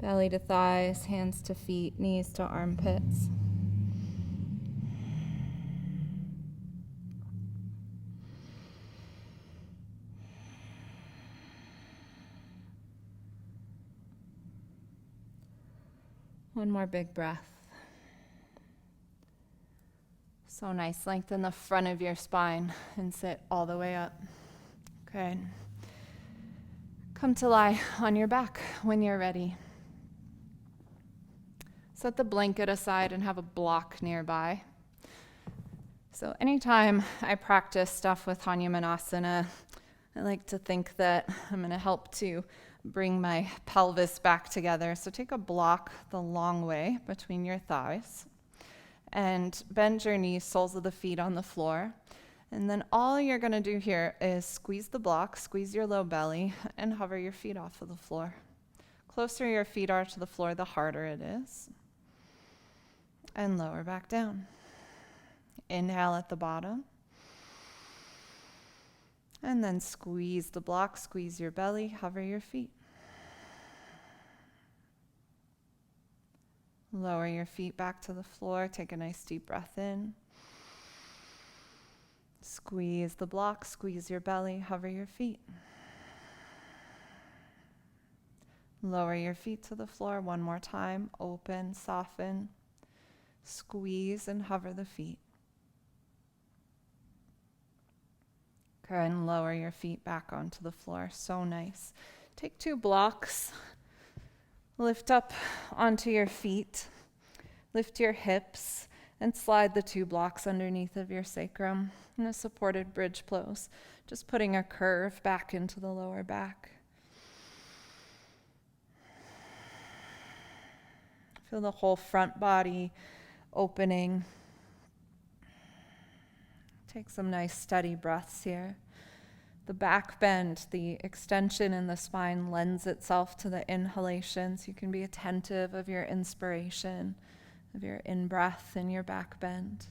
Belly to thighs, hands to feet, knees to armpits. One more big breath. So nice. Lengthen the front of your spine and sit all the way up. Good. Come to lie on your back when you're ready. Set the blanket aside and have a block nearby. So anytime I practice stuff with Hanumanasana, I like to think that I'm going to help to bring my pelvis back together. So take a block the long way between your thighs and bend your knees, soles of the feet on the floor. And then all you're going to do here is squeeze the block, squeeze your low belly, and hover your feet off of the floor. Closer your feet are to the floor, the harder it is. And lower back down. Inhale at the bottom. And then squeeze the block, squeeze your belly, hover your feet. Lower your feet back to the floor. Take a nice deep breath in. Squeeze the block, squeeze your belly, hover your feet. Lower your feet to the floor one more time. Open, soften. Squeeze and hover the feet. Good, and lower your feet back onto the floor. So nice. Take 2 blocks. Lift up onto your feet. Lift your hips and slide the 2 blocks underneath of your sacrum in a supported bridge pose. Just putting a curve back into the lower back. Feel the whole front body opening. Take some nice steady breaths here. The back bend, the extension in the spine lends itself to the inhalation, so you can be attentive of your inspiration, of your in-breath and your back bend.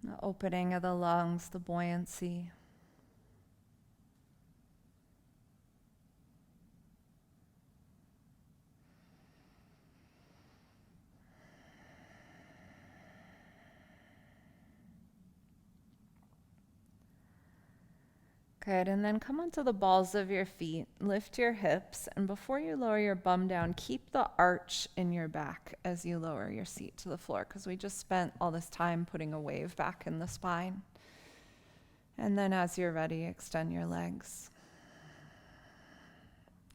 The opening of the lungs, the buoyancy. Good, and then come onto the balls of your feet, lift your hips, and before you lower your bum down, keep the arch in your back as you lower your seat to the floor, because we just spent all this time putting a wave back in the spine. And then as you're ready, extend your legs.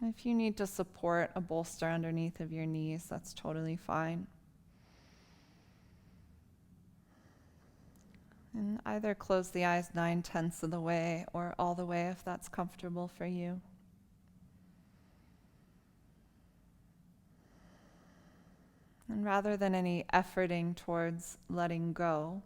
If you need to support a bolster underneath of your knees, that's totally fine. And either close the eyes 9/10 of the way or all the way if that's comfortable for you. And rather than any efforting towards letting go,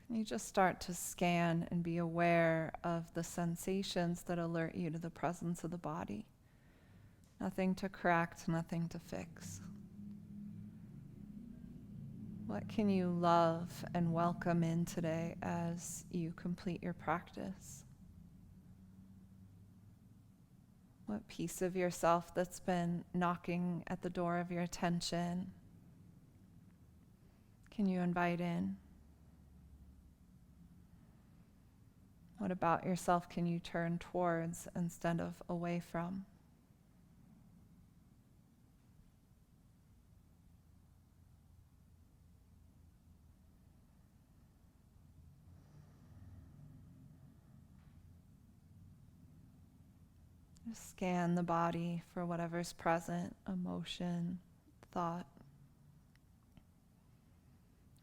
can you just start to scan and be aware of the sensations that alert you to the presence of the body? Nothing to correct, nothing to fix. What can you love and welcome in today as you complete your practice? What piece of yourself that's been knocking at the door of your attention can you invite in? What about yourself can you turn towards instead of away from? Just scan the body for whatever's present, emotion, thought.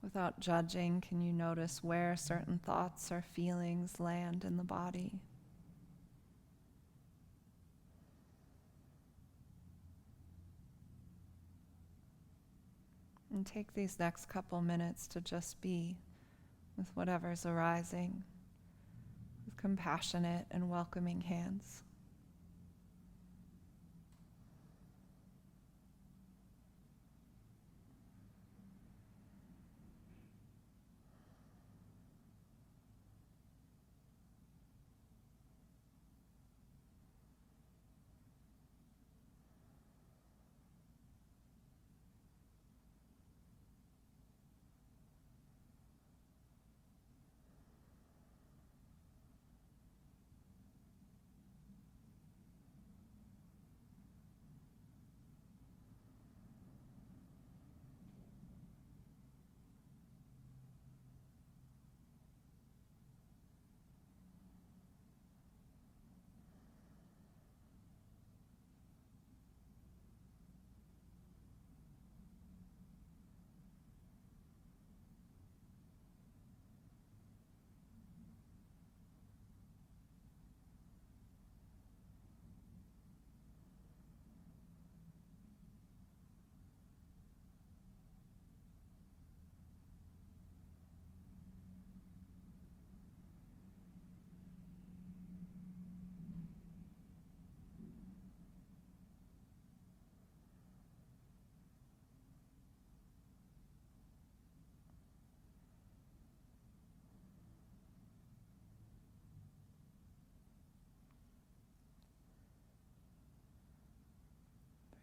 Without judging, can you notice where certain thoughts or feelings land in the body? And take these next couple minutes to just be with whatever's arising, with compassionate and welcoming hands.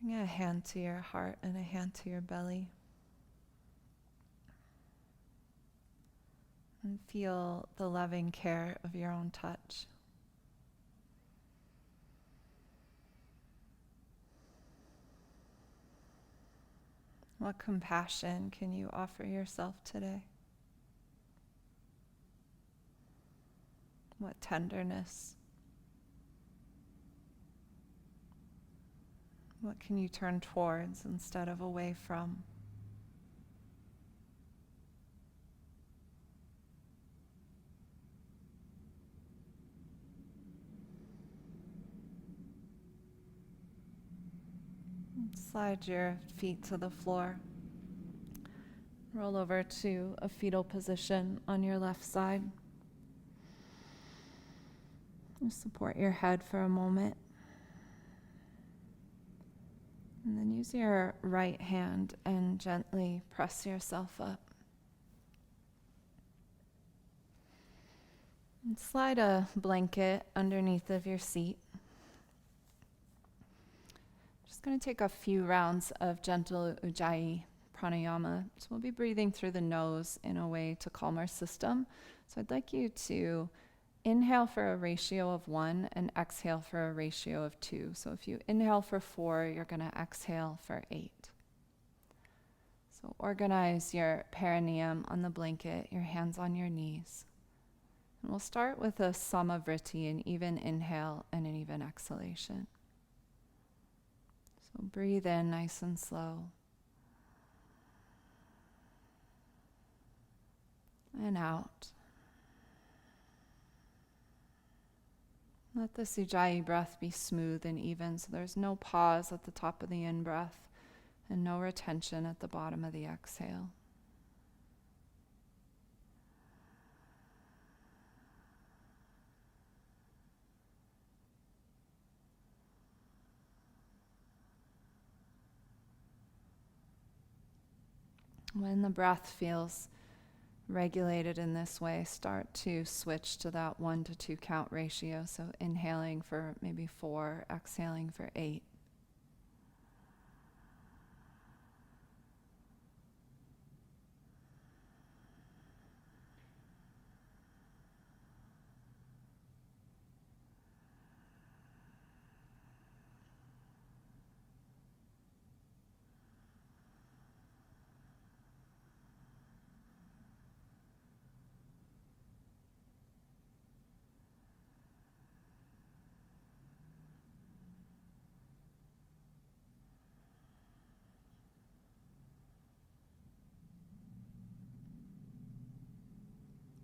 Bring a hand to your heart and a hand to your belly. And feel the loving care of your own touch. What compassion can you offer yourself today? What tenderness? What can you turn towards instead of away from? Slide your feet to the floor. Roll over to a fetal position on your left side. Just support your head for a moment. And then use your right hand and gently press yourself up. And slide a blanket underneath of your seat. Just going to take a few rounds of gentle Ujjayi Pranayama. So we'll be breathing through the nose in a way to calm our system. So I'd like you to inhale for a ratio of 1 and exhale for a ratio of 2. So if you inhale for 4, you're going to exhale for 8. So organize your perineum on the blanket, your hands on your knees. And we'll start with a samavriti, an even inhale and an even exhalation. So breathe in nice and slow. And out. Let this Ujjayi breath be smooth and even, so there's no pause at the top of the in-breath and no retention at the bottom of the exhale. When the breath feels regulated in this way, start to switch to that 1 to 2 count ratio. So inhaling for maybe 4, exhaling for 8.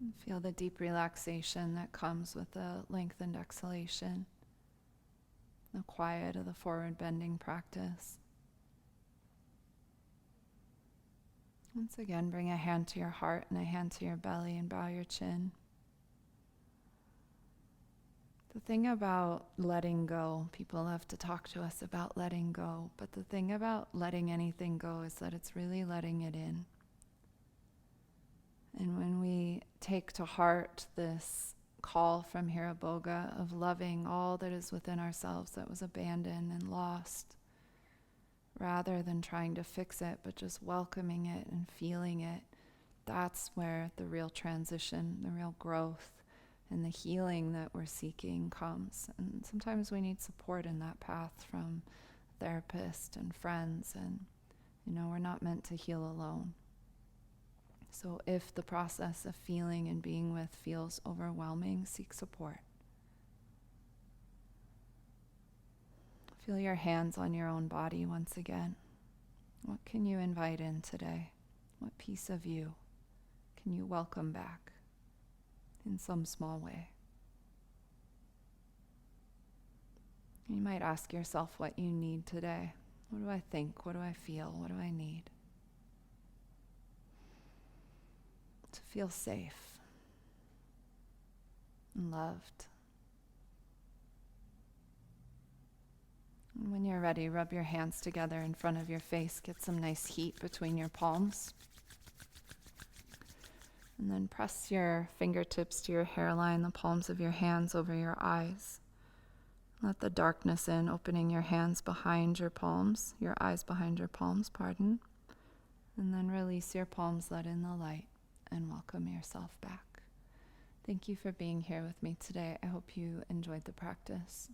And feel the deep relaxation that comes with the lengthened exhalation, the quiet of the forward bending practice. Once again, bring a hand to your heart and a hand to your belly and bow your chin. The thing about letting go, people love to talk to us about letting go, but the thing about letting anything go is that it's really letting it in. And when we take to heart this call from Hiraboga of loving all that is within ourselves that was abandoned and lost, rather than trying to fix it, but just welcoming it and feeling it, that's where the real transition, the real growth, and the healing that we're seeking comes. And sometimes we need support in that path from therapists and friends, and we're not meant to heal alone. So if the process of feeling and being with feels overwhelming, seek support. Feel your hands on your own body once again. What can you invite in today? What piece of you can you welcome back in some small way? You might ask yourself what you need today. What do I think? What do I feel? What do I need? To feel safe and loved. And when you're ready, rub your hands together in front of your face. Get some nice heat between your palms. And then press your fingertips to your hairline, the palms of your hands over your eyes. Let the darkness in, opening your hands behind your palms, your eyes behind your palms, pardon. And then release your palms, let in the light, and welcome yourself back. Thank you for being here with me today. I hope you enjoyed the practice.